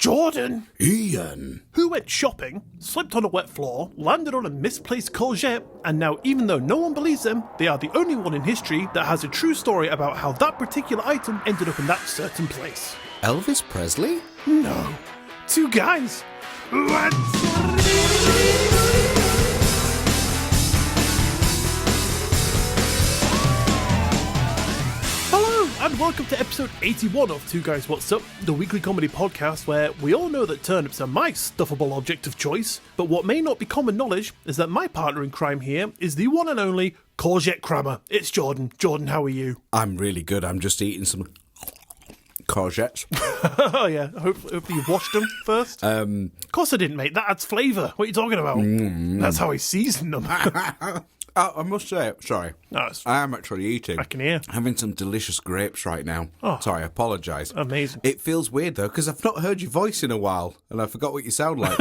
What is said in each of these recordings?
Jordan, Iain. who went shopping, slipped on a wet floor, landed on a misplaced courgette, and now even though no one believes them, they are the only one in history that has a true story about how that particular item ended up in that certain place. Elvis Presley? No. Two guys. What? And welcome to episode 81 of Two Guys What's Up, the weekly comedy podcast where we all know that turnips are my stuffable object of choice, but what may not be common knowledge is that my partner in crime here is the one and only courgette crammer. It's Jordan. Jordan, how are you? I'm really good. I'm just eating some courgettes. Oh yeah, hopefully you washed them first. Of course I didn't, mate. That adds flavour. What are you talking about? That's how I season them. I must say, sorry, No, I am actually eating. I can hear. Having some delicious grapes right now. Oh. Sorry, I apologise. Amazing. It feels weird though, because I've not heard your voice in a while, and I forgot what you sound like.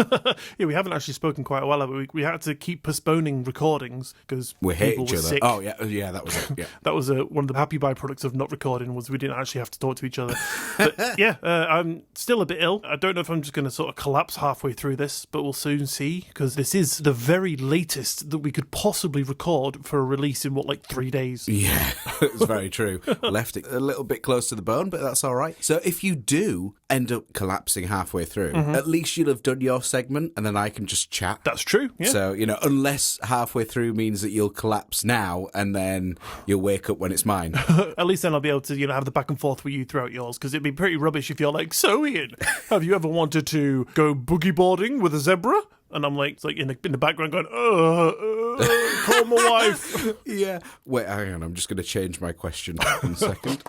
Yeah, we haven't actually spoken quite a while, but we had to keep postponing recordings because We hate people each were other. sick. Oh, yeah, that was it. Yeah. That was one of the happy byproducts of not recording was we didn't actually have to talk to each other. But yeah, I'm still a bit ill. I don't know if I'm just going to sort of collapse halfway through this, but we'll soon see, because this is the very latest that we could possibly record for a release in, 3 days? Yeah, it's very true. Left it a little bit close to the bone, but that's all right. So if you do end up collapsing halfway through, at least you'll have done your segment, and then I can just chat. That's true, yeah. So, unless halfway through means that you'll collapse now, and then you'll wake up when it's mine. At least then I'll be able to, have the back and forth with you throughout yours, because it'd be pretty rubbish if you're like, so Iain, have you ever wanted to go boogie boarding with a zebra? And I'm like in the background going, call my wife. Yeah. Wait, hang on. I'm just going to change my question in a second.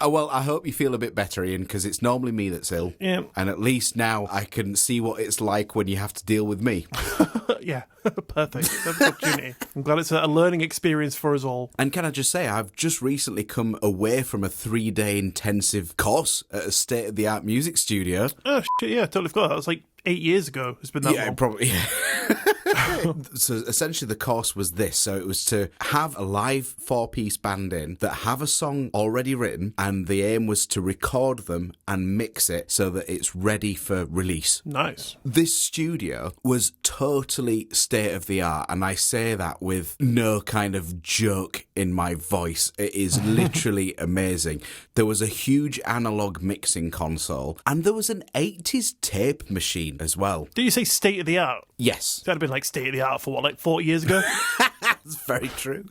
Oh, well, I hope you feel a bit better, Iain, because it's normally me that's ill. Yeah. And at least now I can see what it's like when you have to deal with me. Yeah, perfect. Perfect opportunity. I'm glad it's a learning experience for us all. And can I just say, I've just recently come away from a 3-day intensive course at a state-of-the-art music studio. Oh, shit, yeah, totally forgot. That was 8 years ago. It's been that long. Probably. Yeah. So essentially the course was this. So it was to have a live 4-piece band in that have a song already written, and the aim was to record them and mix it so that it's ready for release. Nice. This studio was totally state of the art, and I say that with no kind of joke in my voice. It is literally amazing. There was a huge analog mixing console, and there was an 80s tape machine as well. Did you say state of the art? Yes. That'd have been state of the art for 40 years ago? That's very true.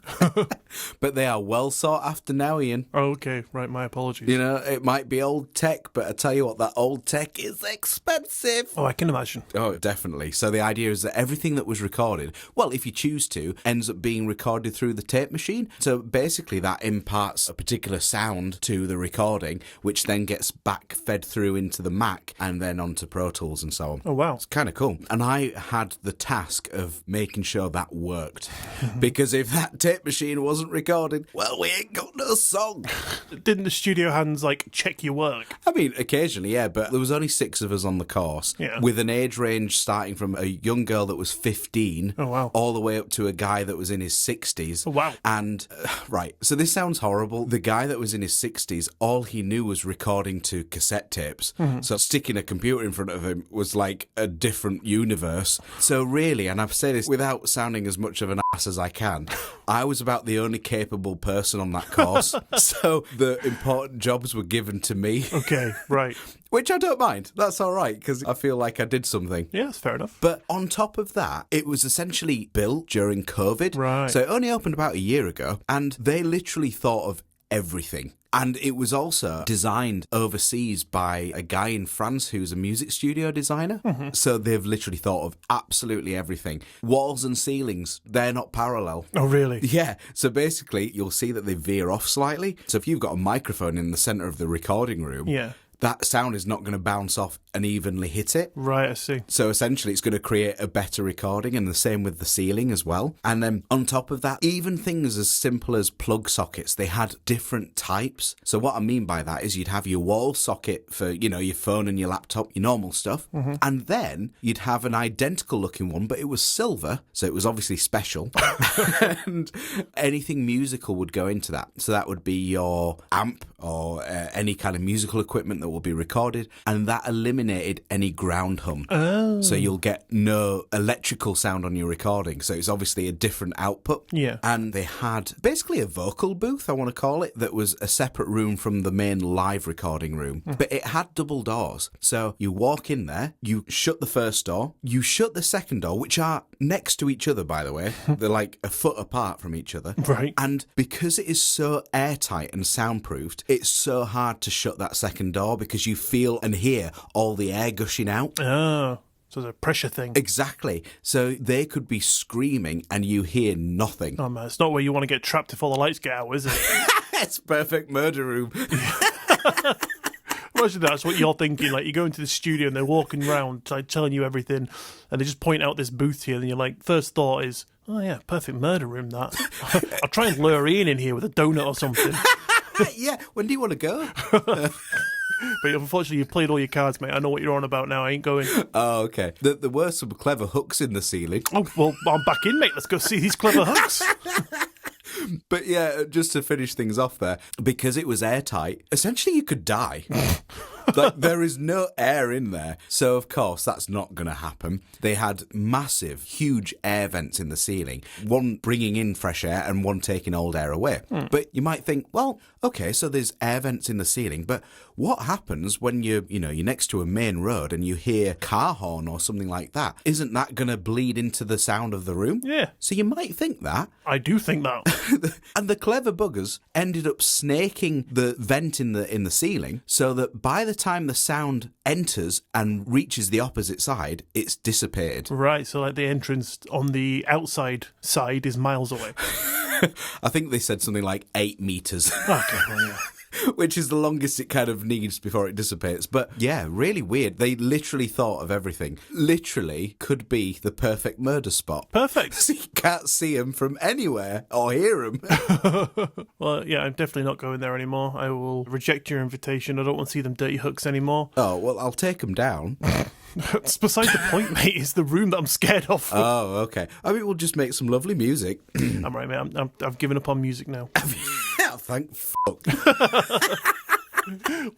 But they are well sought after now, Iain. Oh, okay, right, my apologies. It might be old tech, but I tell you what, that old tech is expensive. Oh, I can imagine. Oh, definitely. So the idea is that everything that was recorded, well, if you choose to, ends up being recorded through the tape machine. So basically that imparts a particular sound to the recording, which then gets back fed through into the Mac and then onto Pro Tools and so on. Oh, wow. It's kind of cool. And I had the task of making sure that worked. Because if that tape machine wasn't recorded, well, we ain't got no song. Didn't the studio hands, check your work? I mean, occasionally, yeah, but there was only 6 of us on the course, Yeah. with an age range starting from a young girl that was 15 Oh, wow. all the way up to a guy that was in his 60s. Oh, wow. And, right, so this sounds horrible. The guy that was in his 60s, all he knew was recording to cassette tapes. So sticking a computer in front of him was like a different universe. So really, and I've said this without sounding as much of an ass as I can, I was about the only capable person on that course. So the important jobs were given to me. Okay, right. Which I don't mind. That's all right, because I feel like I did something. Yeah, that's fair enough. But on top of that, it was essentially built during COVID. Right. So it only opened about a year ago, and they literally thought of everything. And it was also designed overseas by a guy in France who's a music studio designer. So they've literally thought of absolutely everything. Walls and ceilings, they're not parallel. Oh, really? Yeah, so basically you'll see that they veer off slightly. So if you've got a microphone in the centre of the recording room, Yeah. that sound is not going to bounce off and evenly hit it. Right, I see. So essentially it's going to create a better recording, and the same with the ceiling as well. And then on top of that, even things as simple as plug sockets, they had different types. So what I mean by that is you'd have your wall socket for, your phone and your laptop, your normal stuff. And then you'd have an identical looking one, but it was silver. So it was obviously special. And anything musical would go into that. So that would be your amp or any kind of musical equipment that that will be recorded, and that eliminated any ground hum. Oh. So you'll get no electrical sound on your recording. So it's obviously a different output. Yeah. And they had basically a vocal booth, I want to call it, that was a separate room from the main live recording room. But it had double doors. So you walk in there, you shut the first door, you shut the second door, which are next to each other, by the way. They're like a foot apart from each other. Right. And because it is so airtight and soundproofed, it's so hard to shut that second door because you feel and hear all the air gushing out. Oh. So it's a pressure thing. Exactly. So they could be screaming and you hear nothing. Oh, man, it's not where you want to get trapped if all the lights get out, is it? It's perfect murder room. Imagine that's what you're thinking. Like, you go into the studio and they're walking around like, telling you everything, and they just point out this booth here, and you're like, first thought is, oh yeah, perfect murder room, that. I'll try and lure Iain in here with a donut or something. Yeah, when do you want to go? But unfortunately, you've played all your cards, mate. I know what you're on about now. I ain't going. Oh, okay. There were some clever hooks in the ceiling. Oh, well, I'm back in, mate. Let's go see these clever hooks. But yeah, just to finish things off there, because it was airtight, essentially you could die. Like, there is no air in there. So, of course, that's not going to happen. They had massive, huge air vents in the ceiling, one bringing in fresh air and one taking old air away. But you might think, well, okay, so there's air vents in the ceiling, but what happens when you're next to a main road and you hear a car horn or something like that? Isn't that going to bleed into the sound of the room? Yeah. So you might think that. I do think that. And the clever buggers ended up snaking the vent in the ceiling so that by the time the sound enters and reaches the opposite side, it's dissipated. Right, so like the entrance on the outside side is miles away. I think they said something like 8 meters. Okay, well, yeah. Which is the longest it kind of needs before it dissipates. But yeah, really weird. They literally thought of everything. Literally could be the perfect murder spot. Perfect. So you can't see them from anywhere or hear them. Well, yeah, I'm definitely not going there anymore. I will reject your invitation. I don't want to see them dirty hooks anymore. Oh, well, I'll take them down. It's beside the point, mate. It's the room that I'm scared of. Oh, okay. I mean, we'll just make some lovely music. I'm right, mate. I've given up on music now. Yeah, thank fuck.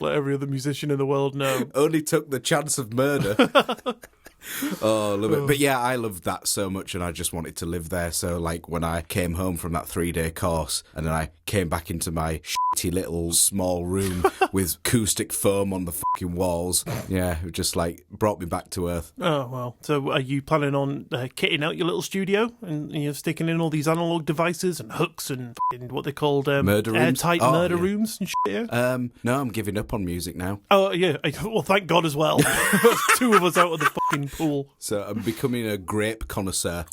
Let every other musician in the world know. Only took the chance of murder. Oh, love it. But yeah, I loved that so much and I just wanted to live there. So like when I came home from that 3-day course and then I came back into my shitty little small room with acoustic foam on the fucking walls, yeah, it just like brought me back to earth. Oh, well. So are you planning on kitting out your little studio and sticking in all these analog devices and hooks and what they called murder rooms? airtight murder rooms and shit? Yeah? No, I'm giving up on music now. Oh, yeah. Well, thank God as well. Two of us out of the fucking pool. So I'm becoming a grape connoisseur.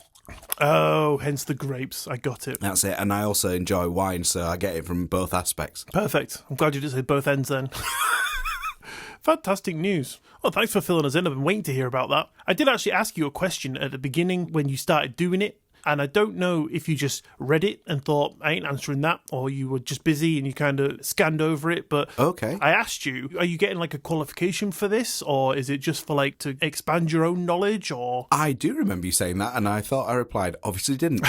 Oh, hence the grapes. I got it. That's it. And I also enjoy wine, so I get it from both aspects. Perfect. I'm glad you just said both ends then. Fantastic news. Well, thanks for filling us in. I've been waiting to hear about that. I did actually ask you a question at the beginning when you started doing it. And I don't know if you just read it and thought, I ain't answering that, or you were just busy and you kind of scanned over it. But okay. I asked you, are you getting like a qualification for this? Or is it just for like to expand your own knowledge? Or I do remember you saying that, and I thought I replied, obviously didn't.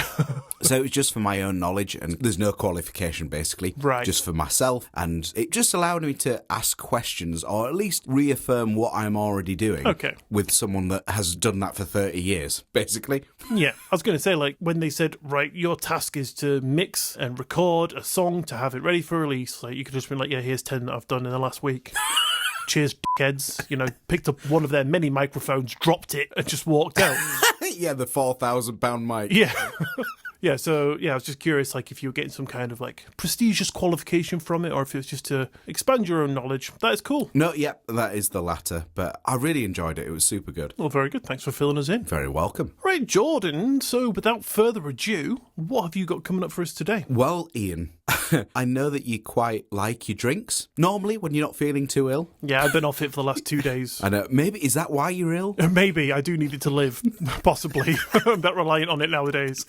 So it was just for my own knowledge, and there's no qualification basically. Right. Just for myself. And it just allowed me to ask questions, or at least reaffirm what I'm already doing. Okay. With someone that has done that for 30 years, basically. Yeah, I was going to say, like, when they said, right, your task is to mix and record a song to have it ready for release, like, you could just be like, yeah, here's 10 that I've done in the last week. Cheers, dickheads. Picked up one of their many microphones, dropped it, and just walked out. Yeah, the £4,000 mic. Yeah. Yeah, so, yeah, I was just curious, like, if you were getting some kind of, like, prestigious qualification from it, or if it was just to expand your own knowledge. That is cool. No, yeah, that is the latter, but I really enjoyed it. It was super good. Well, very good. Thanks for filling us in. Very welcome. Right, Jordan, so without further ado, what have you got coming up for us today? Well, Iain, I know that you quite like your drinks, normally when you're not feeling too ill. Yeah, I've been off it for the last 2 days. I know. Maybe, is that why you're ill? Maybe. I do need it to live, possibly. I'm not reliant on it nowadays.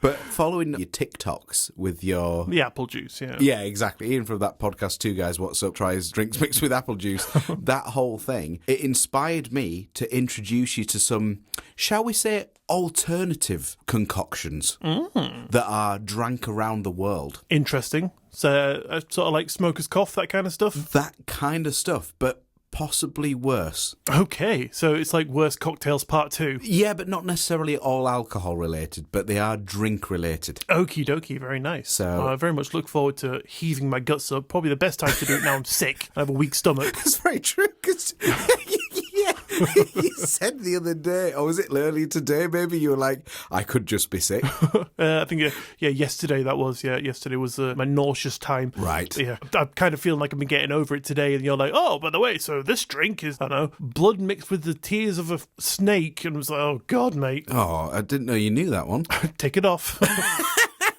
But following your TikToks with your... The apple juice, yeah. Yeah, exactly. Iain from that podcast, Two Guys What's Up, tries drinks mixed with apple juice. That whole thing, it inspired me to introduce you to some, shall we say, alternative concoctions that are drank around the world. Interesting. So, sort of like smoker's cough, that kind of stuff? That kind of stuff. But possibly worse. Okay, so it's like Worst Cocktails Part 2. Yeah, but not necessarily all alcohol related, but they are drink related. Okie dokie, very nice. So I very much look forward to heaving my guts up. Probably the best time to do it now I'm sick. I have a weak stomach. That's very true, because you said the other day, or was it earlier today, maybe, you were like, I could just be sick. I think, yesterday that was. Yeah, yesterday was my nauseous time. Right. Yeah, I'm kind of feeling like I've been getting over it today, and you're like, oh, by the way, so this drink is, I don't know, blood mixed with the tears of a snake, and I was like, oh, God, mate. Oh, I didn't know you knew that one. Take it off.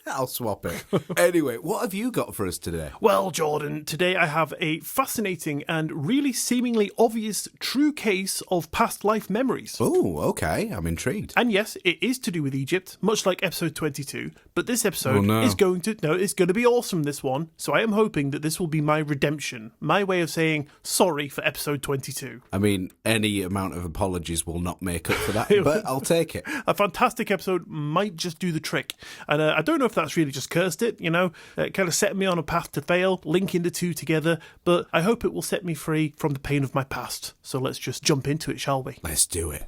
I'll swap it. Anyway, what have you got for us today? Well, Jordan, today I have a fascinating and really seemingly obvious true case of past life memories. Oh, okay. I'm intrigued. And yes, it is to do with Egypt, much like episode 22. But this episode it's going to be awesome, this one. So I am hoping that this will be my redemption, my way of saying sorry for episode 22. I mean, any amount of apologies will not make up for that, but I'll take it. A fantastic episode might just do the trick. And I don't know if that's really just cursed it, kind of set me on a path to fail, linking the two together, but I hope it will set me free from the pain of my past. So let's just jump into it, shall we? Let's do it.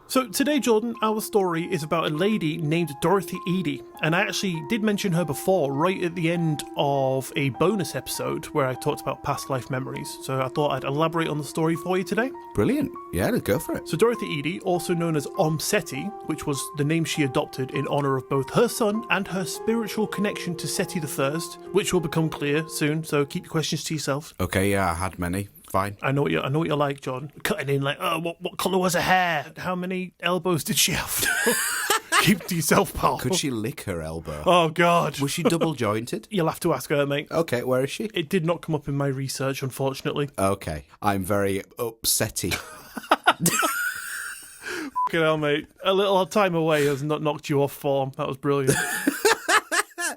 So today, Jordan, our story is about a lady named Dorothy Edey, and I actually did mention her before, right at the end of a bonus episode where I talked about past life memories, so I thought I'd elaborate on the story for you today. Brilliant. Yeah, let's go for it. So Dorothy Edey, also known as Seti, which was the name she adopted in honour of both her son and her spiritual connection to Seti I, which will become clear soon, so keep your questions to yourself. Okay, yeah, I had many. Fine. I know what you're like, John. Cutting in like, oh, what colour was her hair? How many elbows did she have? Keep to yourself, pal. Could she lick her elbow? Oh, God. Was she double jointed? You'll have to ask her, mate. Okay, where is she? It did not come up in my research, unfortunately. Okay, I'm very upsetty. Fucking hell, mate. A little time away has not knocked you off form. That was brilliant.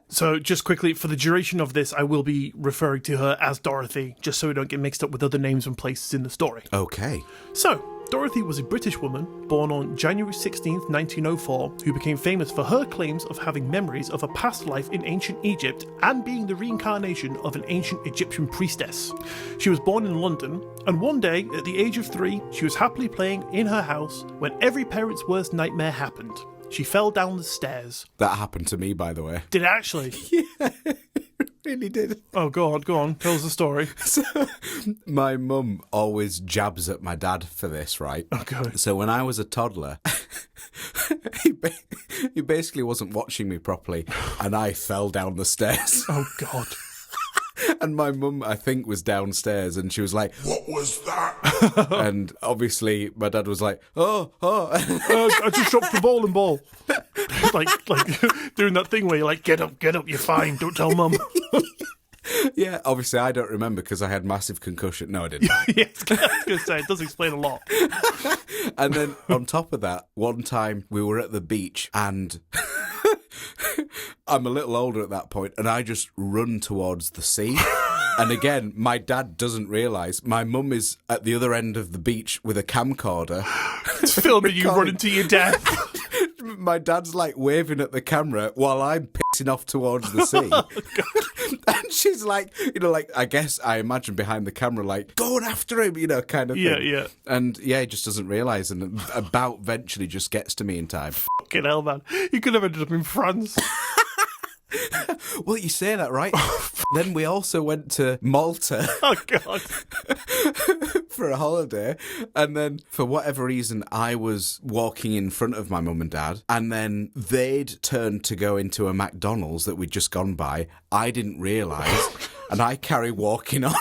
So, just quickly, for the duration of this, I will be referring to her as Dorothy, just so we don't get mixed up with other names and places in the story. Okay. So, Dorothy was a British woman born on January 16th, 1904, who became famous for her claims of having memories of a past life in ancient Egypt and being the reincarnation of an ancient Egyptian priestess. She was born in London, and one day, at the age of 3, she was happily playing in her house when every parent's worst nightmare happened. She fell down the stairs. That happened to me, by the way. Did it actually? Yeah, it really did. Oh, go on. Tell us the story. So, my mum always jabs at my dad for this, right? Okay. So when I was a toddler, he basically wasn't watching me properly, and I fell down the stairs. Oh, God. And my mum, I think, was downstairs, and she was like, "What was that?" And obviously, my dad was like, "Oh." I just dropped the bowling ball. like doing that thing where you're like, get up, you're fine, don't tell mum. Yeah, obviously I don't remember because I had massive concussion. No, I didn't. Yeah, I was going to say, it does explain a lot. And then on top of that, one time we were at the beach and I'm a little older at that point and I just run towards the sea. And again, my dad doesn't realise my mum is at the other end of the beach with a camcorder. It's filming you running to your death. My dad's like waving at the camera while I'm pissing off towards the sea. Oh, and she's like, I imagine behind the camera, like, going after him, kind of thing. Yeah. And yeah, he just doesn't realise and about eventually just gets to me in time. Fucking hell, man. You could have ended up in France. Well, you say that, right? Then we also went to Malta. Oh, God. For a holiday. And then, for whatever reason, I was walking in front of my mum and dad. And then they'd turned to go into a McDonald's that we'd just gone by. I didn't realise. And I carry walking on.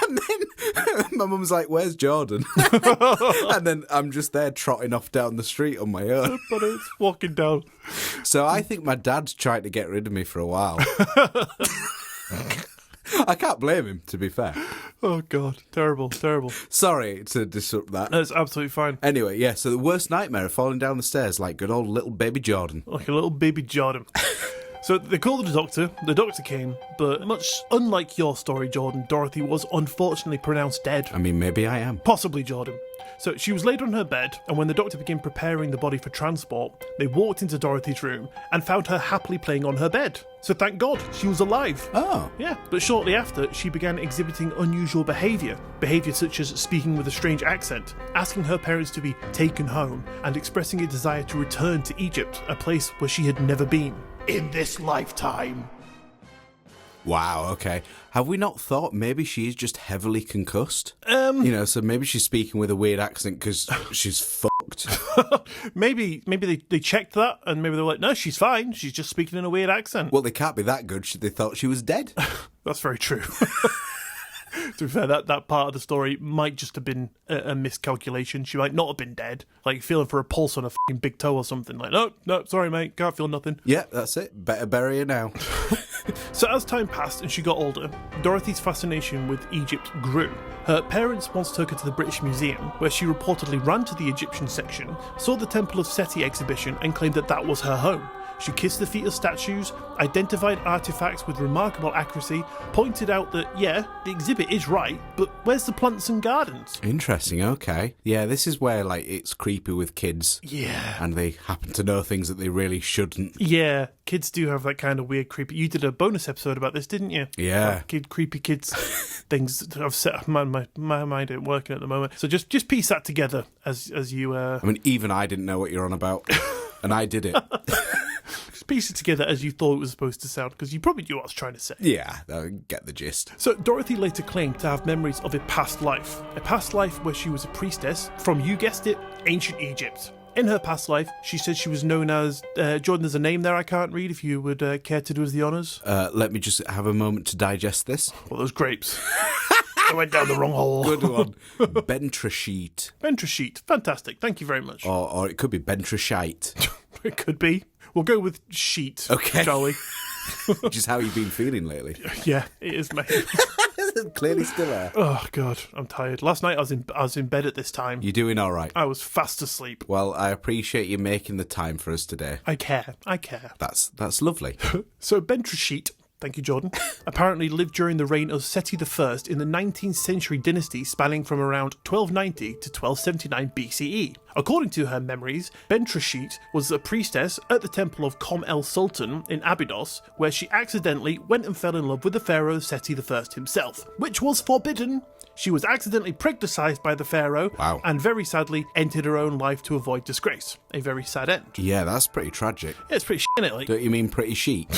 And then my mum's like, "Where's Jordan?" And then I'm just there trotting off down the street on my own. But it's walking down. So I think my dad's tried to get rid of me for a while. I can't blame him, to be fair. Oh, God. Terrible. Sorry to disrupt that. That's absolutely fine. Anyway, yeah, so the worst nightmare of falling down the stairs like good old little baby Jordan. Like a little baby Jordan. So they called the doctor came, but much unlike your story, Jordan, Dorothy was unfortunately pronounced dead. I mean, maybe I am. Possibly, Jordan. So she was laid on her bed, and when the doctor began preparing the body for transport, they walked into Dorothy's room and found her happily playing on her bed. So thank God, she was alive. Oh. Yeah, but shortly after, she began exhibiting unusual behaviour such as speaking with a strange accent, asking her parents to be taken home, and expressing a desire to return to Egypt, a place where she had never been. In this lifetime. Wow, okay. Have we not thought maybe she's just heavily concussed? So maybe she's speaking with a weird accent because she's fucked. maybe they checked that and maybe they were like, no, she's fine. She's just speaking in a weird accent. Well, they can't be that good. They thought she was dead. That's very true. To be fair, that part of the story might just have been a miscalculation. She might not have been dead. Like feeling for a pulse on a fucking big toe or something. Like, no, sorry, mate. Can't feel nothing. Yeah, that's it. Better bury her now. So as time passed and she got older, Dorothy's fascination with Egypt grew. Her parents once took her to the British Museum, where she reportedly ran to the Egyptian section, saw the Temple of Seti exhibition and claimed that was her home. She kissed the feet of statues, identified artifacts with remarkable accuracy, pointed out that, yeah, the exhibit is right, but where's the plants and gardens? Interesting, okay. Yeah, this is where, it's creepy with kids. Yeah. And they happen to know things that they really shouldn't. Yeah, kids do have that kind of weird creepy... You did a bonus episode about this, didn't you? Yeah. Creepy kids things. I've set my mind ain't working at the moment. So just piece that together as you... I mean, even I didn't know what you're on about. And I did it. Just piece it together as you thought it was supposed to sound, because you probably knew what I was trying to say. Yeah, I get the gist. So Dorothy later claimed to have memories of a past life where she was a priestess from, you guessed it, ancient Egypt. In her past life, she said she was known as... Jordan, there's a name there I can't read, if you would care to do us the honours. Let me just have a moment to digest this. Well, those grapes. I went down the wrong hole. Good one. Bentrashite. Bentrashite. Fantastic. Thank you very much. Or it could be Bentrashite. It could be. We'll go with sheet, okay. Shall we? Just how you've been feeling lately. Yeah, it is, mate. Clearly still there. Oh, God, I'm tired. Last night I was in bed at this time. You're doing all right. I was fast asleep. Well, I appreciate you making the time for us today. I care. That's lovely. So Bentrashite, thank you, Jordan, apparently lived during the reign of Seti I in the 19th century dynasty spanning from around 1290 to 1279 BCE. According to her memories, Bentrashite was a priestess at the temple of Kom el Sultan in Abydos, where she accidentally went and fell in love with the pharaoh Seti I himself, which was forbidden. She was accidentally pregnacized by the pharaoh, wow, and very sadly ended her own life to avoid disgrace. A very sad end. Yeah, that's pretty tragic. Yeah, it's pretty shit, like. Don't you mean pretty chic?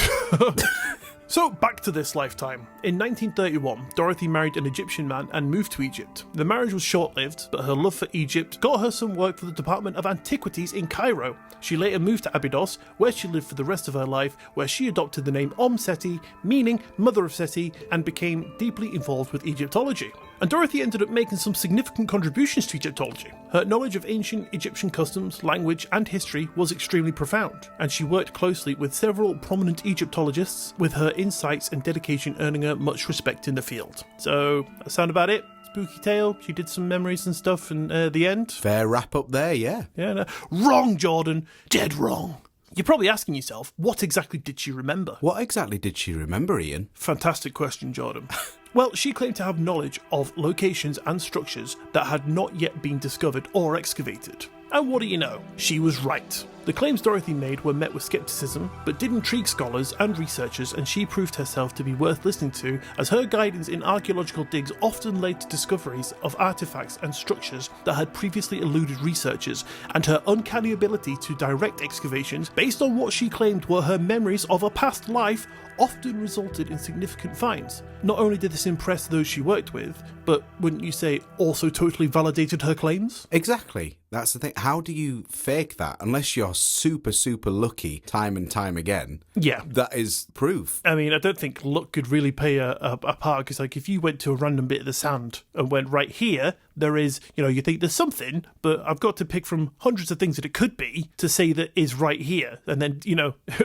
So, back to this lifetime. In 1931, Dorothy married an Egyptian man and moved to Egypt. The marriage was short-lived, but her love for Egypt got her some work for the Department of Antiquities in Cairo. She later moved to Abydos, where she lived for the rest of her life, where she adopted the name Seti, meaning Mother of Seti, and became deeply involved with Egyptology. And Dorothy ended up making some significant contributions to Egyptology. Her knowledge of ancient Egyptian customs, language, and history was extremely profound, and she worked closely with several prominent Egyptologists, with her insights and dedication earning her much respect in the field. So, that sound about it? Spooky tale. She did some memories and stuff, and the end. Fair wrap up there, yeah. Yeah, no. Wrong, Jordan. Dead wrong. You're probably asking yourself, what exactly did she remember? What exactly did she remember, Iain? Fantastic question, Jordan. Well, she claimed to have knowledge of locations and structures that had not yet been discovered or excavated. And what do you know? She was right. The claims Dorothy made were met with skepticism, but did intrigue scholars and researchers, and she proved herself to be worth listening to, as her guidance in archaeological digs often led to discoveries of artifacts and structures that had previously eluded researchers, and her uncanny ability to direct excavations based on what she claimed were her memories of a past life often resulted in significant finds. Not only did this impress those she worked with, but wouldn't you say also totally validated her claims? Exactly. That's the thing. How do you fake that? Unless you're super, super lucky time and time again. Yeah. That is proof. I mean, I don't think luck could really play a part, because if you went to a random bit of the sand and went, right here, there is, you think there's something, but I've got to pick from hundreds of things that it could be to say that is right here. And then,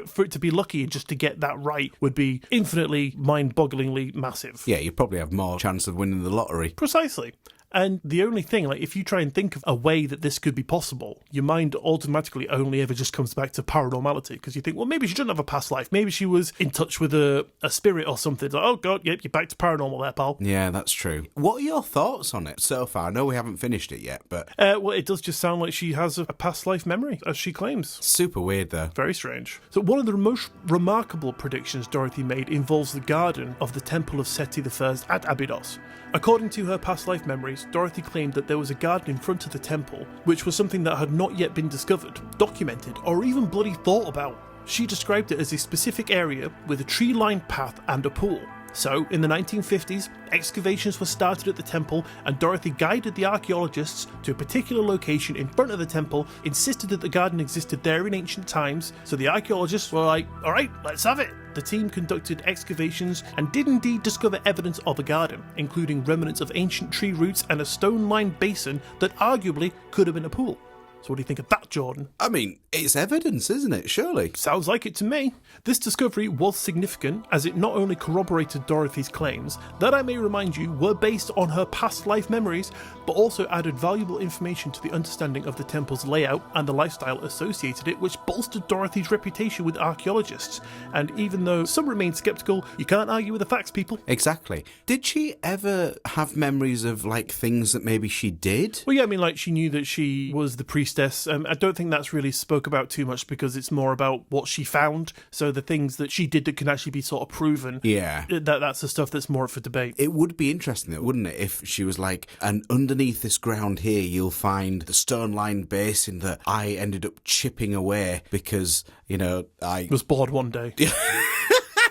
for it to be lucky and just to get that right would be infinitely mind-bogglingly massive. Yeah, you probably have more chance of winning the lottery. Precisely. And the only thing, like, if you try and think of a way that this could be possible, your mind automatically only ever just comes back to paranormality, because you think, well, maybe she didn't have a past life. Maybe she was in touch with a spirit or something. It's like, oh, God, yep, you're back to paranormal there, pal. Yeah, that's true. What are your thoughts on it so far? I know we haven't finished it yet, but... Well, it does just sound like she has a past life memory, as she claims. Super weird, though. Very strange. So one of the most remarkable predictions Dorothy made involves the garden of the Temple of Seti I at Abydos. According to her past life memories, Dorothy claimed that there was a garden in front of the temple, which was something that had not yet been discovered, documented, or even bloody thought about. She described it as a specific area with a tree-lined path and a pool. So, in the 1950s, excavations were started at the temple, and Dorothy guided the archaeologists to a particular location in front of the temple, insisted that the garden existed there in ancient times, so the archaeologists were like, alright, let's have it. The team conducted excavations and did indeed discover evidence of a garden, including remnants of ancient tree roots and a stone-lined basin that arguably could have been a pool. So what do you think of that, Jordan? I mean, it's evidence, isn't it? Surely. Sounds like it to me. This discovery was significant, as it not only corroborated Dorothy's claims, that I may remind you were based on her past life memories, but also added valuable information to the understanding of the temple's layout and the lifestyle associated it, which bolstered Dorothy's reputation with archaeologists. And even though some remain sceptical, you can't argue with the facts, people. Exactly. Did she ever have memories of, like, things that maybe she did? Well, yeah, I mean, like, she knew that she was the priestess. I don't think that's really spoke about too much, because it's more about what she found. So the things that she did that can actually be sort of proven. Yeah. That's the stuff that's more up for debate. It would be interesting, though, wouldn't it, if she was like, and underneath this ground here, you'll find the stone-lined basin that I ended up chipping away because, you know, I was bored one day.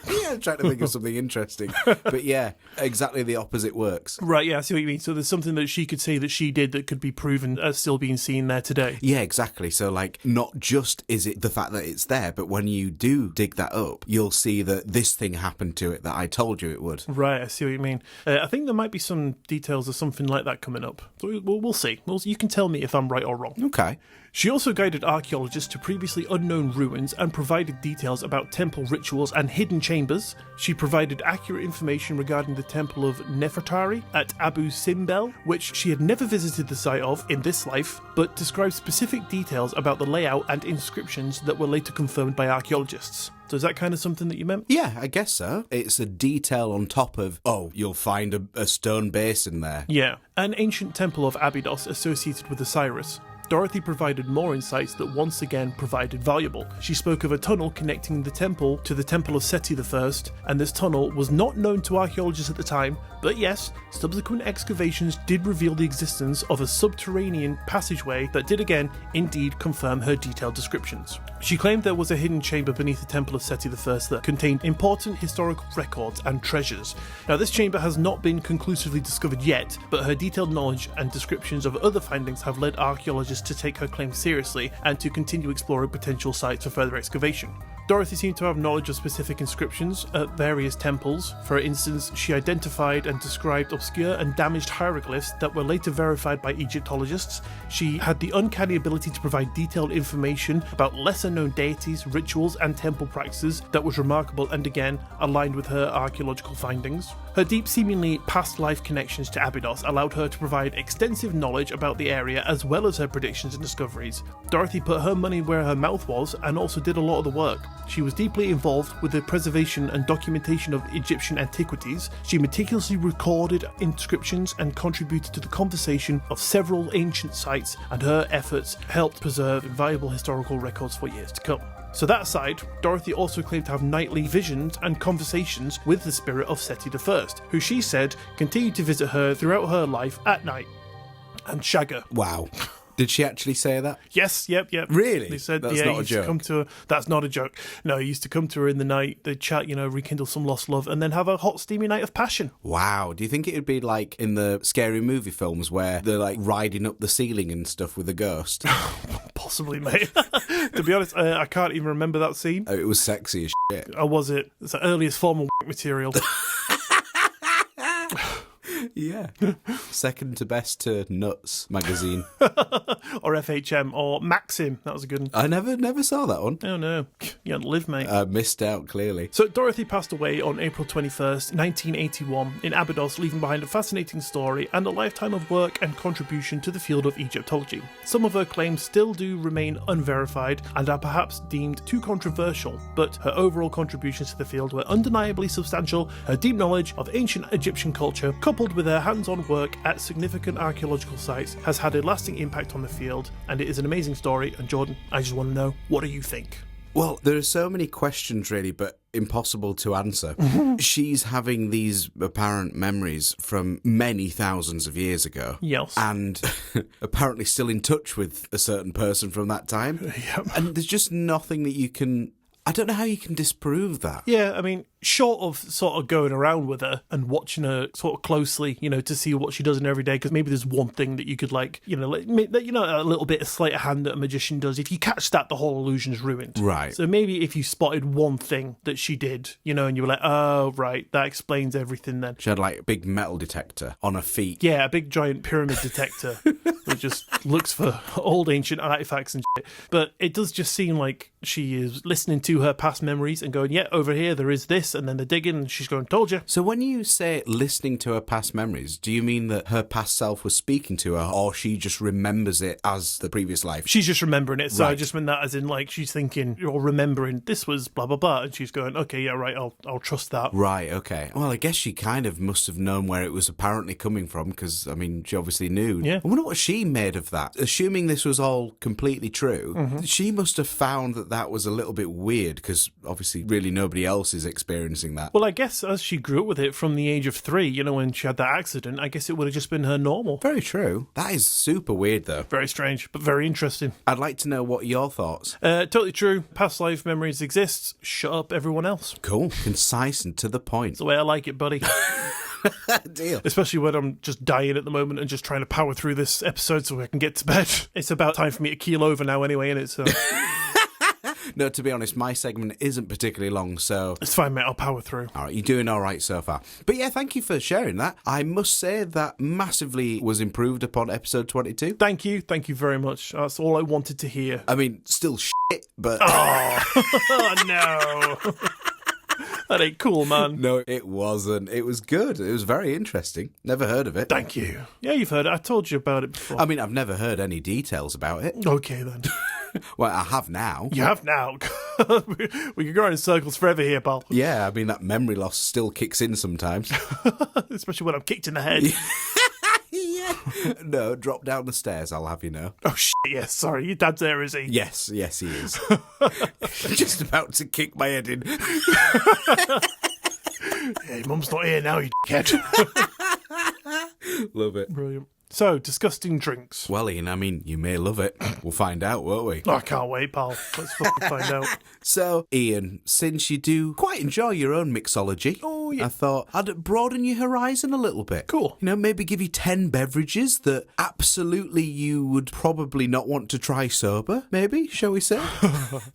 Yeah, I'm trying to think of something interesting. But yeah, exactly the opposite works. Right, yeah, I see what you mean. So there's something that she could say that she did that could be proven as still being seen there today. Yeah, exactly. So, like, not just is it the fact that it's there, but when you do dig that up, you'll see that this thing happened to it that I told you it would. Right, I see what you mean. I think there might be some details of something like that coming up. So we'll see. You can tell me if I'm right or wrong. Okay. She also guided archaeologists to previously unknown ruins and provided details about temple rituals and hidden chambers. She provided accurate information regarding the temple of Nefertari at Abu Simbel, which she had never visited the site of in this life, but described specific details about the layout and inscriptions that were later confirmed by archaeologists. So is that kind of something that you meant? Yeah, I guess so. It's a detail on top of, oh, you'll find a stone basin there. Yeah, an ancient temple of Abydos associated with Osiris. Dorothy provided more insights that once again provided valuable. She spoke of a tunnel connecting the temple to the Temple of Seti I, and this tunnel was not known to archaeologists at the time, but yes, subsequent excavations did reveal the existence of a subterranean passageway that did again indeed confirm her detailed descriptions. She claimed there was a hidden chamber beneath the Temple of Seti I that contained important historical records and treasures. Now, this chamber has not been conclusively discovered yet, but her detailed knowledge and descriptions of other findings have led archaeologists to take her claims seriously and to continue exploring potential sites for further excavation. Dorothy seemed to have knowledge of specific inscriptions at various temples. For instance, she identified and described obscure and damaged hieroglyphs that were later verified by Egyptologists. She had the uncanny ability to provide detailed information about lesser-known deities, rituals, and temple practices that was remarkable and again aligned with her archaeological findings. Her deep, seemingly past life connections to Abydos allowed her to provide extensive knowledge about the area as well as her predictions and discoveries. Dorothy put her money where her mouth was and also did a lot of the work. She was deeply involved with the preservation and documentation of Egyptian antiquities. She meticulously recorded inscriptions and contributed to the conservation of several ancient sites, and her efforts helped preserve valuable historical records for years to come. So that aside, Dorothy also claimed to have nightly visions and conversations with the spirit of Seti I, who she said continued to visit her throughout her life at night and shag her. Wow. Did she actually say that? Yes, yep. Really? They said, That's yeah, not he a used joke. to come to her. That's not a joke. No, he used to come to her in the night, they'd chat, rekindle some lost love, and then have a hot, steamy night of passion. Wow. Do you think it would be like in the scary movie films where they're like riding up the ceiling and stuff with a ghost? Possibly, mate. To be honest, I can't even remember that scene. Oh, it was sexy as shit. Or was it? It's the earliest form of material. Yeah. Second to best to Nuts magazine. Or FHM, or Maxim. That was a good one. I never saw that one. Oh no, you hadn't lived, mate. I missed out, clearly. So Dorothy passed away on April 21st, 1981 in Abydos, leaving behind a fascinating story and a lifetime of work and contribution to the field of Egyptology. Some of her claims still do remain unverified and are perhaps deemed too controversial, but her overall contributions to the field were undeniably substantial. Her deep knowledge of ancient Egyptian culture, coupled with her hands-on work at significant archaeological sites, has had a lasting impact on the field, and it is an amazing story. And Jordan, I just want to know, what do you think? Well, there are so many questions, really, but impossible to answer. She's having these apparent memories from many thousands of years ago. Yes. And apparently still in touch with a certain person from that time. Yep. And there's just nothing that you can... I don't know how you can disprove that. Yeah, I mean, short of sort of going around with her and watching her sort of closely, you know, to see what she does in her every day, because maybe there's one thing that you could, like, you know, a little bit of sleight of hand that a magician does. If you catch that, the whole illusion's ruined. Right. So maybe if you spotted one thing that she did, you know, and you were like, oh, right, that explains everything then. She had, like, a big metal detector on her feet. Yeah, a big giant pyramid detector that just looks for old ancient artifacts and shit. But it does just seem like she is listening to her past memories and going, yeah, over here there is this, and then they're digging and she's going, told you. So when you say listening to her past memories, do you mean that her past self was speaking to her, or she just remembers it as the previous life? She's just remembering it, so Right. I just meant that as in, like, she's thinking or remembering this was blah blah blah, and she's going, okay, yeah, right, I'll trust that. Right, okay. Well, I guess she kind of must have known where it was apparently coming from, because, I mean, she obviously knew. Yeah. I wonder what she made of that. Assuming this was all completely true, she must have found that was a little bit weird, because obviously really nobody else is experiencing that. Well, I guess as she grew up with it from the age of 3, you know, when she had that accident, I guess it would have just been her normal. Very true. That is super weird, though. Very strange, but very interesting. I'd like to know what your thoughts. Totally true. Past life memories exist. Shut up, everyone else. Cool. Concise and to the point. It's the way I like it, buddy. Deal. Especially when I'm just dying at the moment and just trying to power through this episode so I can get to bed. It's about time for me to keel over now anyway, innit? So No, to be honest, my segment isn't particularly long, so... it's fine, mate. I'll power through. All right, you're doing all right so far. But yeah, thank you for sharing that. I must say that massively was improved upon episode 22. Thank you very much. That's all I wanted to hear. I mean, still shit, but... Oh no. That ain't cool, man. No, it wasn't. It was good. It was very interesting. Never heard of it. Thank you. Yeah, you've heard it. I told you about it before. I mean, I've never heard any details about it. Okay, then. Well, I have now. You have now. We could go around in circles forever here, pal. Yeah, I mean, that memory loss still kicks in sometimes. Especially when I'm kicked in the head. Yeah. No, drop down the stairs, I'll have you know. Oh, shit, yes. Sorry, your dad's there, is he? Yes, he is. Just about to kick my head in. Hey, Mum's not here now, you dickhead. Love it. Brilliant. So, disgusting drinks. Well, Ian, I mean, you may love it. We'll find out, won't we? I can't wait, pal. Let's fucking find out. So, Ian, since you do quite enjoy your own mixology, Oh, yeah. I thought I'd broaden your horizon a little bit. Cool. You know, maybe give you 10 beverages that absolutely you would probably not want to try sober, maybe, shall we say?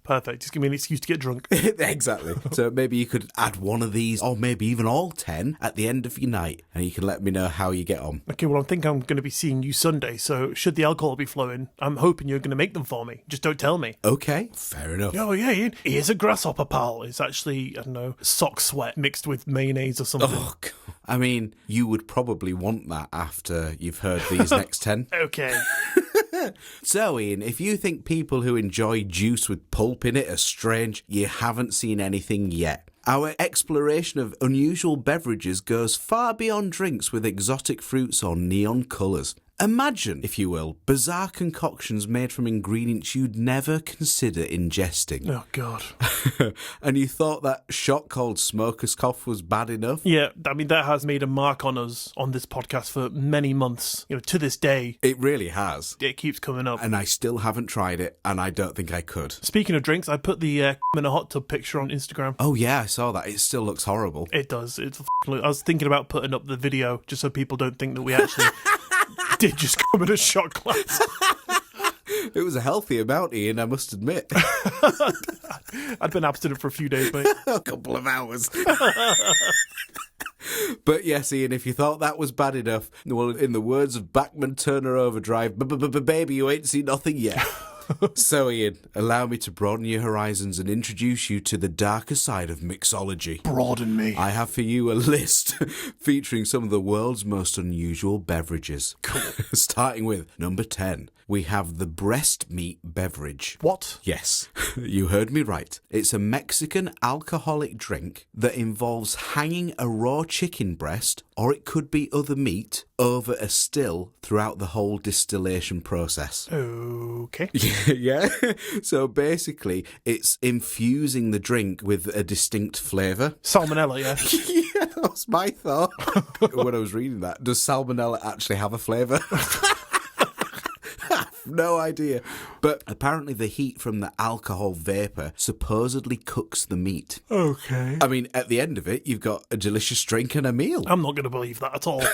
Perfect. Just give me an excuse to get drunk. Exactly. So maybe you could add one of these, or maybe even all 10, at the end of your night, and you can let me know how you get on. Okay, well, I think I'm going to be seeing you Sunday, so should the alcohol be flowing, I'm hoping you're going to make them for me. Just don't tell me. Okay, fair enough. Oh, yeah, Ian. Here's a grasshopper, pal. It's actually, I don't know, sock sweat mixed with mayonnaise or something. Oh, God. I mean, you would probably want that after you've heard these next 10. Okay. So, Ian, if you think people who enjoy juice with pulp in it are strange, you haven't seen anything yet. Our exploration of unusual beverages goes far beyond drinks with exotic fruits or neon colours. Imagine, if you will, bizarre concoctions made from ingredients you'd never consider ingesting. Oh, God. And you thought that shot called smoker's cough was bad enough? Yeah, I mean, that has made a mark on us on this podcast for many months. You know, to this day, It really has. it keeps coming up. And I still haven't tried it, and I don't think I could. Speaking of drinks, I put the in a hot tub picture on Instagram. Oh yeah, I saw that. It still looks horrible. It does. I was thinking about putting up the video just so people don't think that we actually did just come in a shot glass. It was a healthy amount, Ian, I must admit. I'd been abstinent for a few days, mate. A couple of hours. But yes, Ian, if you thought that was bad enough, well, in the words of Bachman Turner Overdrive, baby, you ain't seen nothing yet. So, Ian, allow me to broaden your horizons and introduce you to the darker side of mixology. Broaden me. I have for you a list featuring some of the world's most unusual beverages. Cool. Starting with number 10, we have the breast meat beverage. What? Yes, you heard me right. It's a Mexican alcoholic drink that involves hanging a raw chicken breast, or it could be other meat, over a still throughout the whole distillation process. Okay. Yeah. So basically, it's infusing the drink with a distinct flavour. Salmonella, yeah. Yeah, that was my thought when I was reading that. Does salmonella actually have a flavour? No idea. But apparently the heat from the alcohol vapour supposedly cooks the meat. Okay. I mean, at the end of it, you've got a delicious drink and a meal. I'm not going to believe that at all.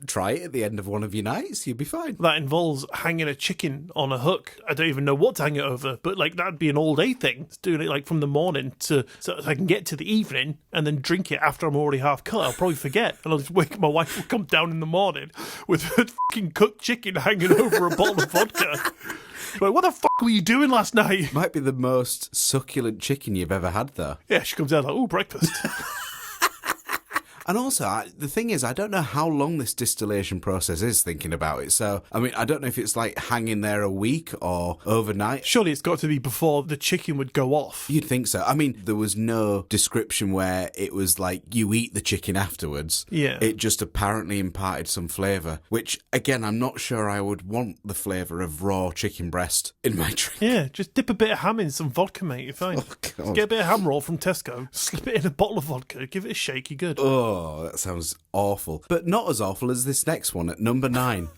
Try it at the end of one of your nights, you'll be fine. That involves hanging a chicken on a hook. I don't even know what to hang it over, but like that'd be an all-day thing. It's doing it like from the morning so I can get to the evening and then drink it after I'm already half cut. I'll probably forget, and I'll just wake. My wife will come down in the morning with a fucking cooked chicken hanging over a bottle of vodka. She's like, what the fuck were you doing last night? Might be the most succulent chicken you've ever had, though. Yeah, she comes out like, oh, breakfast. And also, the thing is, I don't know how long this distillation process is, thinking about it. So, I mean, I don't know if it's like hanging there a week or overnight. Surely it's got to be before the chicken would go off. You'd think so. I mean, there was no description where it was like you eat the chicken afterwards. Yeah. It just apparently imparted some flavour, which, again, I'm not sure I would want the flavour of raw chicken breast in my drink. Yeah, just dip a bit of ham in some vodka, mate. You're fine. Oh, God. Get a bit of ham roll from Tesco, slip it in a bottle of vodka, give it a shake, you're good. Oh, that sounds awful. But not as awful as this next one at number 9.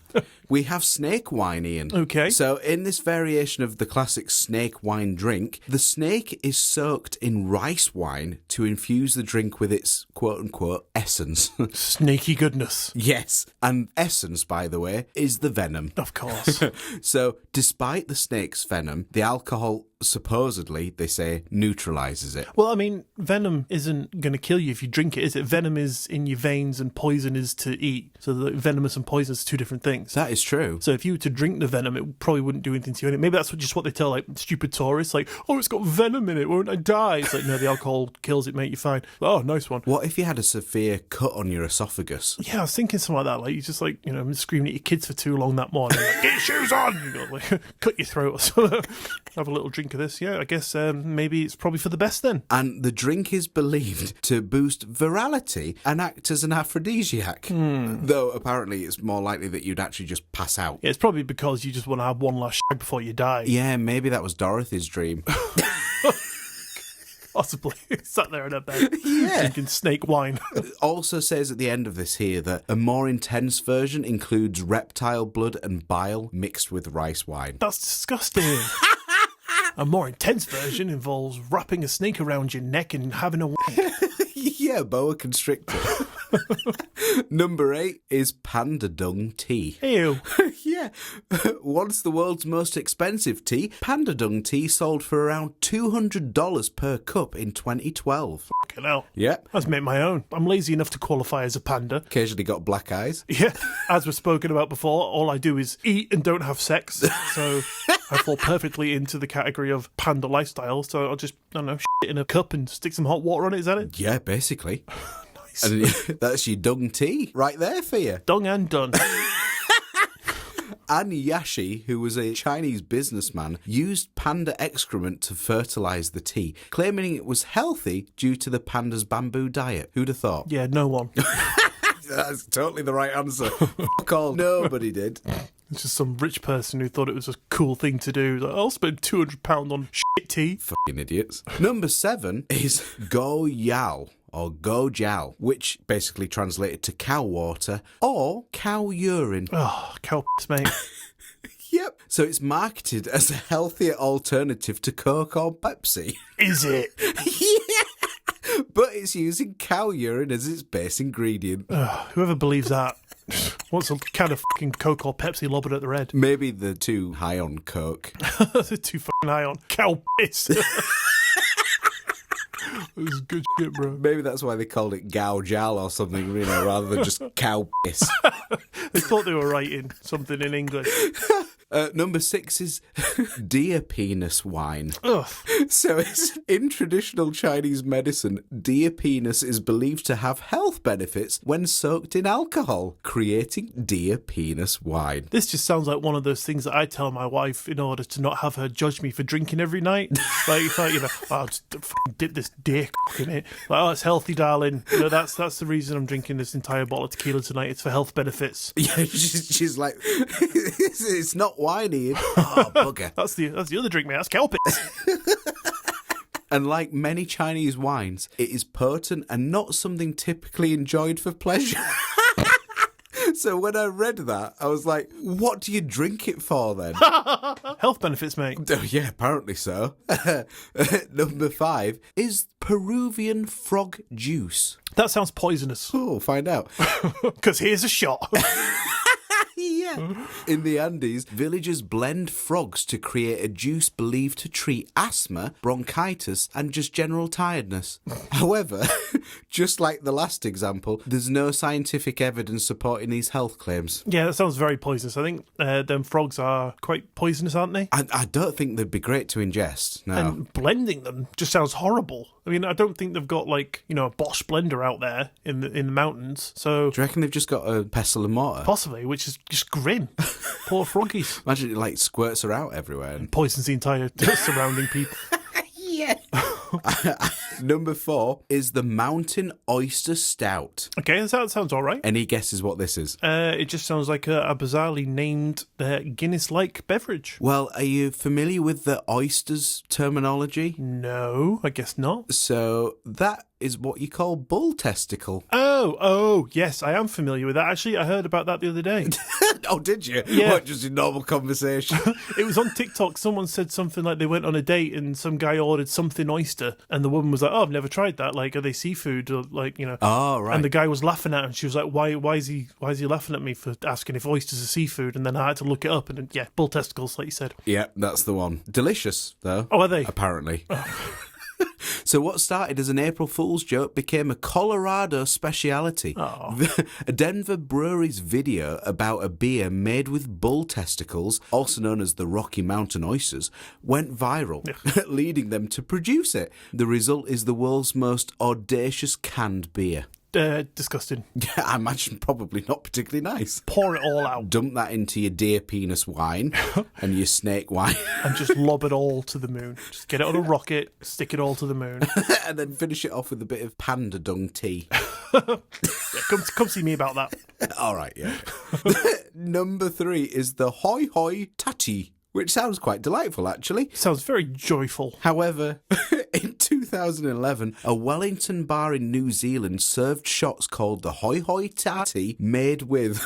We have snake wine, Ian. Okay. So in this variation of the classic snake wine drink, the snake is soaked in rice wine to infuse the drink with its quote-unquote essence. Snaky goodness. Yes. And essence, by the way, is the venom. Of course. So despite the snake's venom, the alcohol supposedly, they say, neutralises it. Well, I mean, venom isn't going to kill you if you drink it, is it? Venom is in your veins and poison is to eat. So the venomous and poisonous are two different things. That is true. So if you were to drink the venom, it probably wouldn't do anything to you. Maybe that's just what they tell like stupid tourists, like, oh, it's got venom in it, won't I die? It's like, no, the alcohol kills it, mate, you're fine. Oh, nice one. What if you had a severe cut on your esophagus? Yeah, I was thinking something like that. Like, you just like, you know, screaming at your kids for too long that morning. Like, get your shoes on! You got like cut your throat or something. Have a little drink of this. Yeah, I guess maybe it's probably for the best then. And the drink is believed to boost virality and act as an aphrodisiac. Though apparently it's more likely that you'd actually just pass out. Yeah, it's probably because you just want to have one last shag before you die. Yeah, maybe that was Dorothy's dream. Possibly. Sat there in a bed Yeah. drinking snake wine. Also says at the end of this here that a more intense version includes reptile blood and bile mixed with rice wine. That's disgusting. A more intense version involves wrapping a snake around your neck and having a wank. Yeah, boa constrictor. Number 8 is panda dung tea. Ew. Yeah. Once the world's most expensive tea, panda dung tea sold for around $200 per cup in 2012. Fucking hell. Yeah. Let's make my own. I'm lazy enough to qualify as a panda. Occasionally got black eyes. Yeah, as we've spoken about before, all I do is eat and don't have sex. So I fall perfectly into the category of panda lifestyle. So I'll just, I don't know, shit in a cup and stick some hot water on it. Is that it? Yeah, basically. Nice. And that's your dung tea right there for you. Dong and done. An Yashi, who was a Chinese businessman, used panda excrement to fertilise the tea, claiming it was healthy due to the panda's bamboo diet. Who'd have thought? Yeah, no one. That's totally the right answer. Fuck all. Nobody did. It's just some rich person who thought it was a cool thing to do. Like, I'll spend £200 on shit tea. Fucking idiots. Number 7 is Go Yao, or Go Jiao, which basically translated to cow water or cow urine. Oh, cow piss, mate. Yep. So it's marketed as a healthier alternative to Coke or Pepsi. Is it? Yeah. But it's using cow urine as its base ingredient. Whoever believes that wants a can of fucking Coke or Pepsi lobbered at the red. Maybe they're too high on Coke. They're too fucking high on cow piss. This is good shit, bro. Maybe that's why they called it Gao Jal or something, rather than just cow piss. They thought they were writing something in English. Number 6 is deer penis wine. Ugh. So in traditional Chinese medicine, deer penis is believed to have health benefits when soaked in alcohol, creating deer penis wine. This just sounds like one of those things that I tell my wife in order to not have her judge me for drinking every night. Like, I'll just dip this deer in it. Like, oh, it's healthy, darling. That's the reason I'm drinking this entire bottle of tequila tonight. It's for health benefits. Yeah, she's like, it's not wine, Iain. Oh, bugger. That's the other drink, mate. That's kelpie. And like many Chinese wines, it is potent and not something typically enjoyed for pleasure. So when I read that, I was like, what do you drink it for then? Health benefits, mate. Oh, yeah, apparently so. Number 5 is Peruvian frog juice. That sounds poisonous. Oh, find out. Because here's a shot. Yeah. In the Andes, villagers blend frogs to create a juice believed to treat asthma, bronchitis, and just general tiredness. However, just like the last example, there's no scientific evidence supporting these health claims. Yeah, that sounds very poisonous. I think them frogs are quite poisonous, aren't they? I don't think they'd be great to ingest, no. And blending them just sounds horrible. I mean, I don't think they've got, like, a Bosch blender out there in the mountains, so... Do you reckon they've just got a pestle and mortar? Possibly, which is just grim. Poor froggies. Imagine it, like, squirts her out everywhere. And poisons the entire surrounding people. Yeah. Number 4 is the Mountain Oyster Stout. Okay, that sounds all right. Any guesses what this is? It just sounds like a bizarrely named Guinness-like beverage. Well, are you familiar with the oysters terminology? No, I guess not. So that is what you call bull testicle. Oh, yes, I am familiar with that. Actually, I heard about that the other day. Oh, did you? Yeah. What, just in normal conversation? It was on TikTok. Someone said something like they went on a date and some guy ordered something oyster, and the woman was like, "Oh, I've never tried that. Like, are they seafood?" Or like, Oh, right. And the guy was laughing at her, and she was like, "Why is he laughing at me for asking if oysters are seafood?" And then I had to look it up, and yeah, bull testicles, like you said. Yeah, that's the one. Delicious, though. Oh, are they? Apparently. So what started as an April Fool's joke became a Colorado speciality. A Denver brewery's video about a beer made with bull testicles, also known as the Rocky Mountain Oysters, went viral, leading them to produce it. The result is the world's most audacious canned beer. Disgusting. Yeah, I imagine probably not particularly nice. Pour it all out. Dump that into your deer penis wine and your snake wine. And just lob it all to the moon. Just get it on a rocket, stick it all to the moon. And then finish it off with a bit of panda dung tea. Yeah, come see me about that. All right, yeah. Number 3 is the Hoi Hoi Tati, which sounds quite delightful, actually. Sounds very joyful. However, in 2011, a Wellington bar in New Zealand served shots called the Hoi Hoi Tati made with...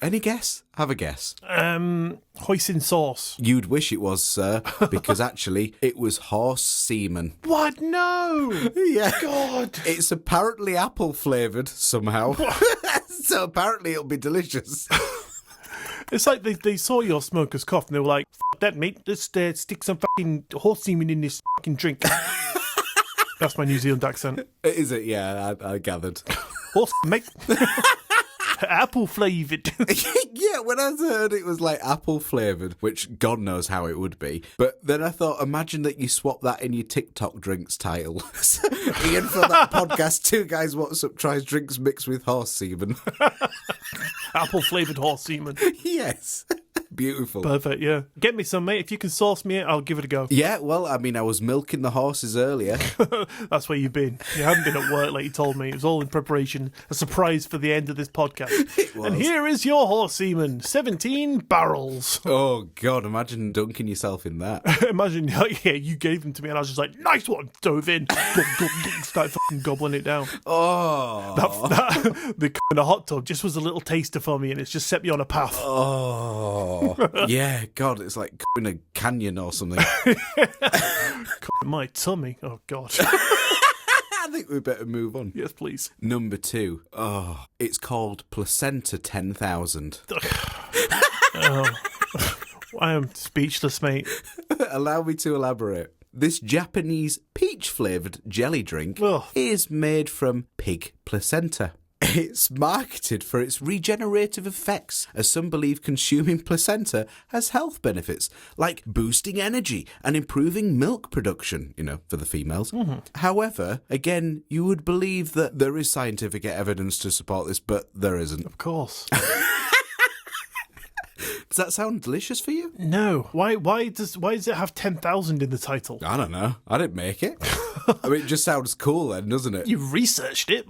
Any guess? Have a guess. Hoisin sauce. You'd wish it was, sir, because actually it was horse semen. What? No! Yeah. God! It's apparently apple flavoured somehow. So apparently it'll be delicious. It's like they saw your smoker's cough and they were like, "F that, mate. Let's stick some fucking horse semen in this fucking drink." That's my New Zealand accent. Is it? Yeah, I gathered. Horse, mate. Apple flavoured. Yeah, when I heard it was like apple flavoured, which God knows how it would be. But then I thought, imagine that you swap that in your TikTok drinks title. Iain for that podcast, 2 guys what's up tries drinks mixed with horse semen. Apple flavoured horse semen. Yes. Beautiful. Perfect, yeah. Get me some, mate. If you can source me it, I'll give it a go. Yeah, well, I mean, I was milking the horses earlier. That's where you've been. You haven't been at work like you told me. It was all in preparation. A surprise for the end of this podcast. It was. And here is your horse semen. 17 barrels. Oh, God, imagine dunking yourself in that. Imagine, yeah, you gave them to me and I was just like, nice one, dove in. Start fucking gobbling it down. Oh. The hot tub just was a little taster for me and it's just set me on a path. Oh. Yeah, God, it's like in a canyon or something. My tummy. Oh, God. I think we better move on. Yes, please. Number 2. Oh, it's called Placenta 10,000. Oh. I am speechless, mate. Allow me to elaborate. This Japanese peach-flavoured jelly drink Ugh. is made from pig placenta. It's marketed for its regenerative effects, as some believe consuming placenta has health benefits, like boosting energy and improving milk production, for the females. However, again, you would believe that there is scientific evidence to support this, but there isn't. Of course. Does that sound delicious for you? No. Why does it have 10,000 in the title? I don't know. I didn't make it. I mean, it just sounds cool then, doesn't it? You researched it.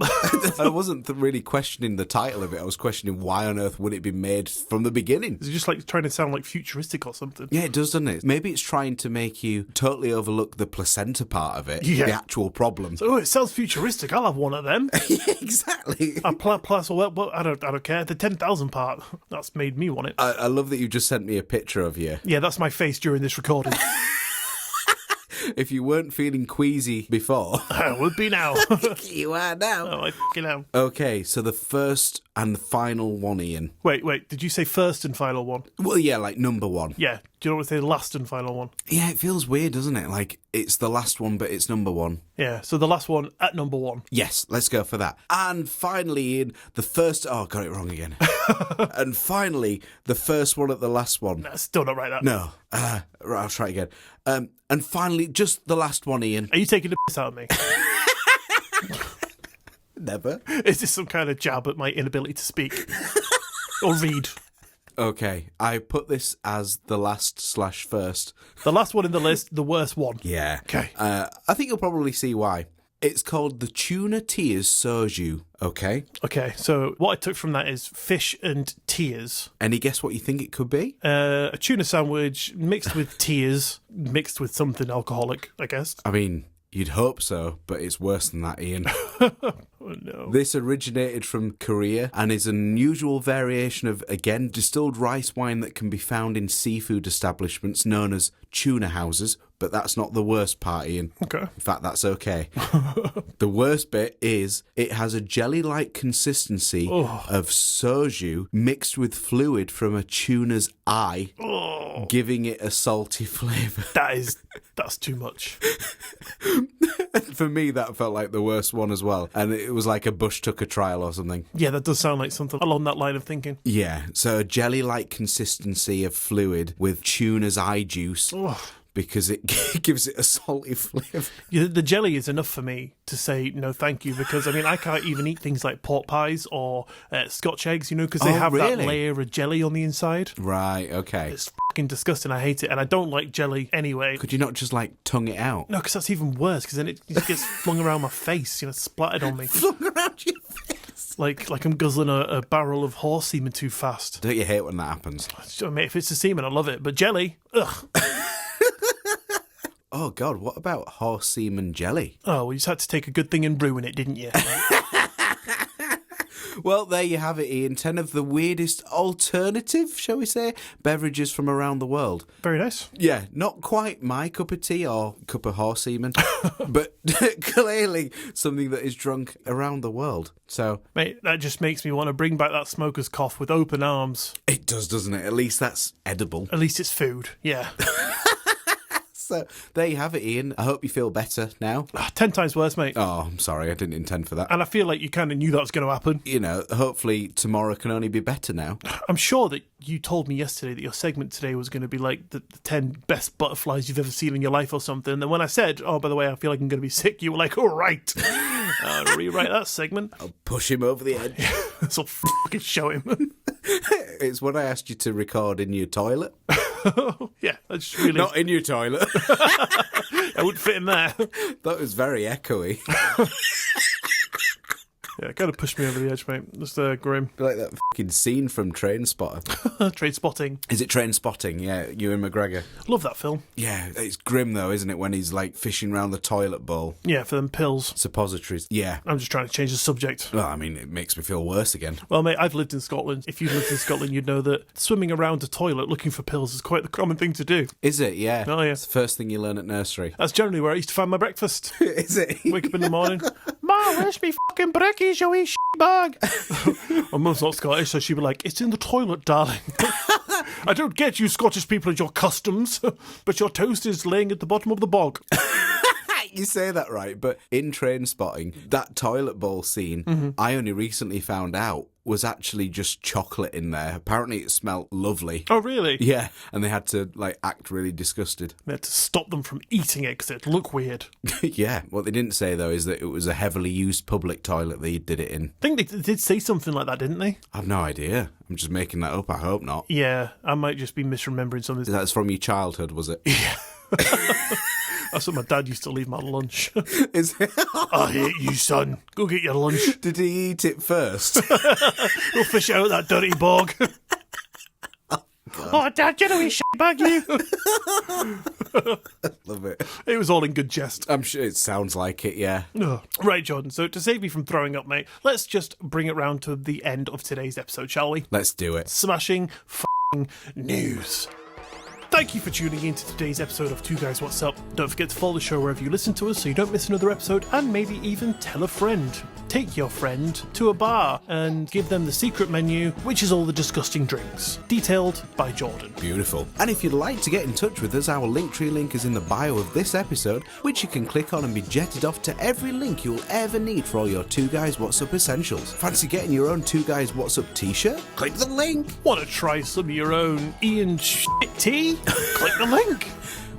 I wasn't really questioning the title of it. I was questioning why on earth would it be made from the beginning? Is it just like trying to sound like futuristic or something? Yeah, it does, doesn't it? Maybe it's trying to make you totally overlook the placenta part of it, Yeah. the actual problem. Oh, it sounds futuristic. I'll have one of them. Yeah, exactly. Plus, well, I don't care. The 10,000 part, that's made me want it. I love that you just sent me a picture of you. Yeah, that's my face during this recording. If you weren't feeling queasy before, I would be now. you are now. Oh, I fucking am. Okay, so the first and the final one, Ian. Wait, did you say first and final one? Well, yeah, like number one. Yeah. Do you know what to say last and final one? Yeah, it feels weird, doesn't it? Like, it's the last one, but it's number one. Yeah, so the last one at number one. Yes, let's go for that. And finally, Ian, the first... Oh, got it wrong again. And finally, the first one at the last one. That's still not right, that. No. Right, I'll try it again. And finally, just the last one, Ian. Are you taking the piss out of me? Never. Is this some kind of jab at my inability to speak? Or read? Okay, I put this as the last/first. The last one in the list, the worst one. Yeah. Okay. I think you'll probably see why. It's called the Tuna Tears Soju, okay? Okay, so what I took from that is fish and tears. Any guess what you think it could be? A tuna sandwich mixed with tears, mixed with something alcoholic, I guess. I mean, you'd hope so, but it's worse than that, Ian. Oh, no. This originated from Korea and is an unusual variation of, again, distilled rice wine that can be found in seafood establishments known as tuna houses, but that's not the worst part, Ian. Okay. In fact, that's okay. The worst bit is it has a jelly-like consistency of soju mixed with fluid from a tuna's eye, giving it a salty flavour. That's too much. For me, that felt like the worst one as well. And it was like a Bush Tucker trial or something. Yeah, that does sound like something along that line of thinking. Yeah, so a jelly-like consistency of fluid with tuna's eye juice. Because it gives it a salty flavour. Yeah, the jelly is enough for me to say no thank you, because, I mean, I can't even eat things like pork pies or Scotch eggs, because they have that layer of jelly on the inside. Right, okay. It's fucking disgusting. I hate it, and I don't like jelly anyway. Could you not just, tongue it out? No, because that's even worse, because then it just gets flung around my face, splattered on me. Flung around your face? Like I'm guzzling a barrel of horse semen too fast. Don't you hate when that happens? Mate, if it's the semen, I love it, but jelly, ugh. Oh, God, what about horse semen jelly? Oh, well, you just had to take a good thing and ruin it, didn't you? Well, there you have it, Ian. 10 of the weirdest alternative, shall we say, beverages from around the world. Very nice. Yeah, not quite my cup of tea or cup of horse semen, but clearly something that is drunk around the world. So, mate, that just makes me want to bring back that smoker's cough with open arms. It does, doesn't it? At least that's edible. At least it's food, yeah. So there you have it, Ian. I hope you feel better now. 10 times worse, mate. Oh, I'm sorry. I didn't intend for that. And I feel like you kind of knew that was going to happen. Hopefully tomorrow can only be better now. I'm sure that you told me yesterday that your segment today was going to be like the 10 best butterflies you've ever seen in your life or something. And then when I said, oh, by the way, I feel like I'm going to be sick, you were like, all right. I'll rewrite that segment. I'll push him over the edge. So fucking show him. It's when I asked you to record in your toilet. Yeah, that's really... Not in your toilet. I wouldn't fit in there. That was very echoey. Yeah, it kind of pushed me over the edge, mate. Just grim. Like that fucking scene from Trainspotting. Trade spotting. Is it Trainspotting? Yeah, Ewan McGregor. Love that film. Yeah, it's grim though, isn't it, when he's fishing around the toilet bowl. Yeah, for them pills. Suppositories. Yeah. I'm just trying to change the subject. Well, I mean, it makes me feel worse again. Well, mate, I've lived in Scotland. If you've lived in Scotland, you'd know that swimming around a toilet looking for pills is quite the common thing to do. Is it? Yeah. Oh, yeah. It's the first thing you learn at nursery. That's generally where I used to find my breakfast. Is it? Wake up in the morning. Ma, where's me fucking brekkies, you wee bag? My mum's not Scottish, so she'd be like, it's in the toilet, darling. I don't get you Scottish people and your customs, but your toast is laying at the bottom of the bog. You say that right, but in Train Spotting, that toilet bowl scene, I only recently found out was actually just chocolate in there. Apparently it smelled lovely. Oh, really? Yeah, and they had to, act really disgusted. They had to stop them from eating it because it'd look weird. Yeah, what they didn't say, though, is that it was a heavily used public toilet they did it in. I think they did say something like that, didn't they? I've no idea. I'm just making that up, I hope not. Yeah, I might just be misremembering something. That's from your childhood, was it? Yeah. That's what my dad used to leave my lunch. Is it? I hate you, son. Go get your lunch. Did he eat it first? We'll fish out that dirty bog. Oh, Dad, get away, shitbag, you. Love it. It was all in good jest. I'm sure it sounds like it, yeah. Right, Jordan, so to save me from throwing up, mate, let's just bring it round to the end of today's episode, shall we? Let's do it. Smashing f***ing news. Thank you for tuning in to today's episode of Two Guys What's Up. Don't forget to follow the show wherever you listen to us so you don't miss another episode, and maybe even tell a friend. Take your friend to a bar and give them the secret menu, which is all the disgusting drinks. Detailed by Jordan. Beautiful. And if you'd like to get in touch with us, our Linktree link is in the bio of this episode, which you can click on and be jetted off to every link you'll ever need for all your Two Guys What's Up essentials. Fancy getting your own Two Guys What's Up t-shirt? Click the link. Want to try some of your own Iain shit tea? Click the link.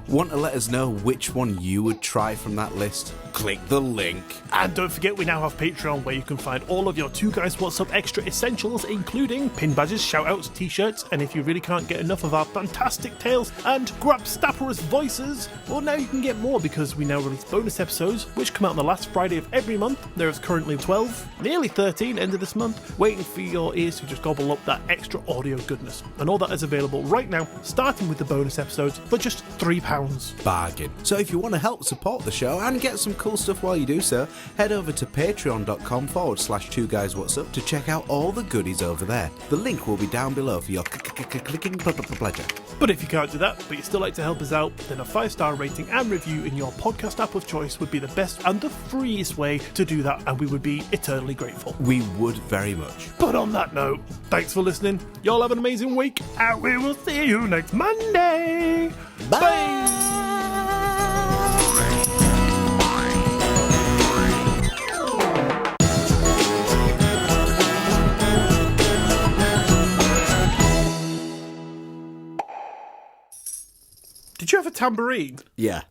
Want to let us know which one you would try from that list? Click the link. And don't forget, we now have Patreon, where you can find all of your Two Guys What's Up extra essentials, including pin badges, shout-outs, t-shirts, and if you really can't get enough of our fantastic tales and grabstaperous voices, well, now you can get more, because we now release bonus episodes, which come out on the last Friday of every month. There is currently 12, nearly 13, end of this month, waiting for your ears to just gobble up that extra audio goodness. And all that is available right now, starting with the bonus episodes, for just £3. Bargain. So if you want to help support the show and get some cool stuff while you do so, head over to patreon.com/Two Guys What's Up to check out all the goodies over there. The link will be down below for your clicking pleasure. But if you can't do that, but you still like to help us out, then a 5-star rating and review in your podcast app of choice would be the best and the freest way to do that, and we would be eternally grateful. We would very much. But on that note, thanks for listening. Y'all have an amazing week, and we will see you next Monday. Bye. Did you have a tambourine? Yeah.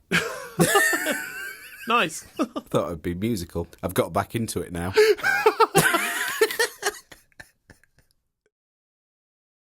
Nice. Thought it'd be musical. I've got back into it now.